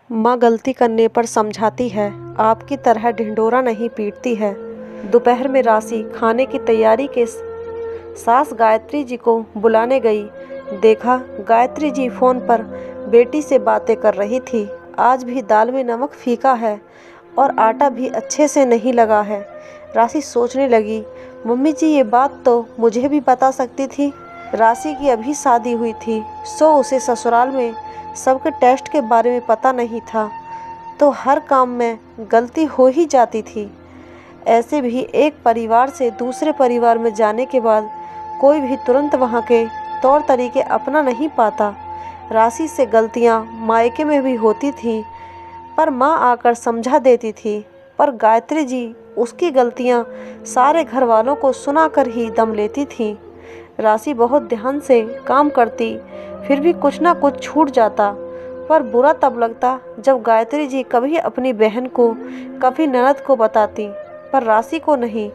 माँ गलती करने पर समझाती है, आपकी तरह ढिंढोरा नहीं पीटती है। दोपहर में राशि खाने की तैयारी के सास गायत्री जी को बुलाने गई। देखा गायत्री जी फोन पर बेटी से बातें कर रही थी। आज भी दाल में नमक फीका है और आटा भी अच्छे से नहीं लगा है। राशि सोचने लगी, मम्मी जी ये बात तो मुझे भी बता सकती थी। राशि की अभी शादी हुई थी, सो उसे ससुराल में सबके टेस्ट के बारे में पता नहीं था, तो हर काम में गलती हो ही जाती थी। ऐसे भी एक परिवार से दूसरे परिवार में जाने के बाद कोई भी तुरंत वहाँ के तौर तरीके अपना नहीं पाता। राशि से गलतियाँ मायके में भी होती थीं, पर माँ आकर समझा देती थी। पर गायत्री जी उसकी गलतियाँ सारे घर वालों को सुनाकर ही दम लेती थी। राशि बहुत ध्यान से काम करती, फिर भी कुछ ना कुछ छूट जाता। पर बुरा तब लगता जब गायत्री जी कभी अपनी बहन को, कभी ननद को बताती, पर राशि को नहीं।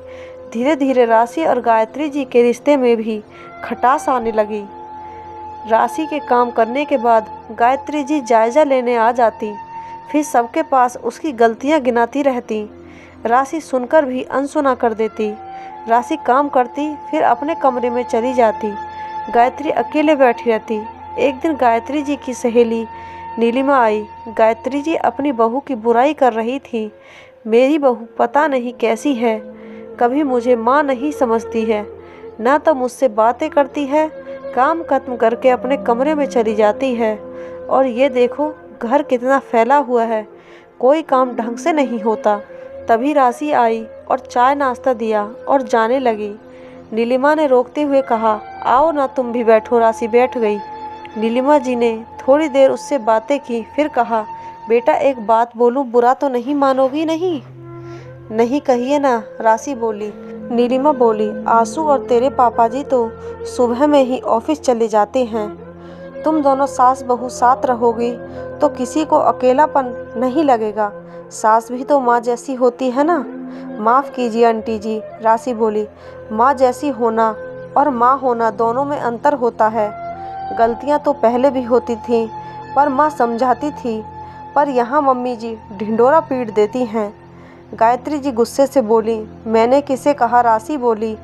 धीरे धीरे राशि और गायत्री जी के रिश्ते में भी खटास आने लगी। राशि के काम करने के बाद गायत्री जी जायजा लेने आ जाती, फिर सबके पास उसकी गलतियां गिनाती रहती। राशि सुनकर भी अनसुना कर देती। राशि काम करती, फिर अपने कमरे में चली जाती। गायत्री अकेले बैठी रहती। एक दिन गायत्री जी की सहेली नीलिमा आई। गायत्री जी अपनी बहू की बुराई कर रही थी। मेरी बहू पता नहीं कैसी है, कभी मुझे माँ नहीं समझती है, ना तो मुझसे बातें करती है, काम खत्म करके अपने कमरे में चली जाती है। और ये देखो घर कितना फैला हुआ है, कोई काम ढंग से नहीं होता। तभी राशि आई और चाय नाश्ता दिया और जाने लगी। नीलिमा ने रोकते हुए कहा, आओ ना तुम भी बैठो। राशि बैठ गई। नीलिमा जी ने थोड़ी देर उससे बातें की, फिर कहा, बेटा एक बात बोलूं, बुरा तो नहीं मानोगी? नहीं नहीं कहिए ना, राशि बोली। नीलिमा बोली, आंसू और तेरे पापा जी तो सुबह में ही ऑफिस चले जाते हैं। तुम दोनों सास बहू साथ रहोगी तो किसी को अकेलापन नहीं लगेगा। सास भी तो माँ जैसी होती है ना। माफ़ कीजिए आंटी जी, राशि बोली। माँ जैसी होना और माँ होना दोनों में अंतर होता है। गलतियाँ तो पहले भी होती थीं, पर माँ समझाती थी, पर यहाँ मम्मी जी ढिंढोरा पीट देती हैं। गायत्री जी गुस्से से बोली, मैंने किसे कहा? राशि बोली,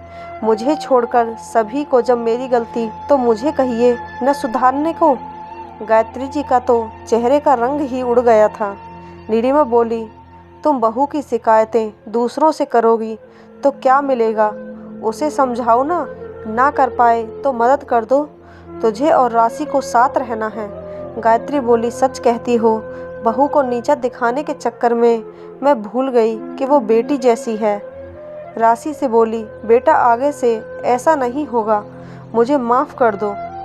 मुझे छोड़कर सभी को जब मेरी गलती तो मुझे कहिए न सुधारने को। गायत्री जी का तो चेहरे का रंग ही उड़ गया था। नीलिमा बोली, तुम बहू की शिकायतें दूसरों से करोगी तो क्या मिलेगा? उसे समझाओ ना कर पाए तो मदद कर दो। तुझे और राशि को साथ रहना है। गायत्री बोली, सच कहती हो, बहू को नीचा दिखाने के चक्कर में मैं भूल गई कि वो बेटी जैसी है। राशि से बोली, बेटा आगे से ऐसा नहीं होगा, मुझे माफ़ कर दो।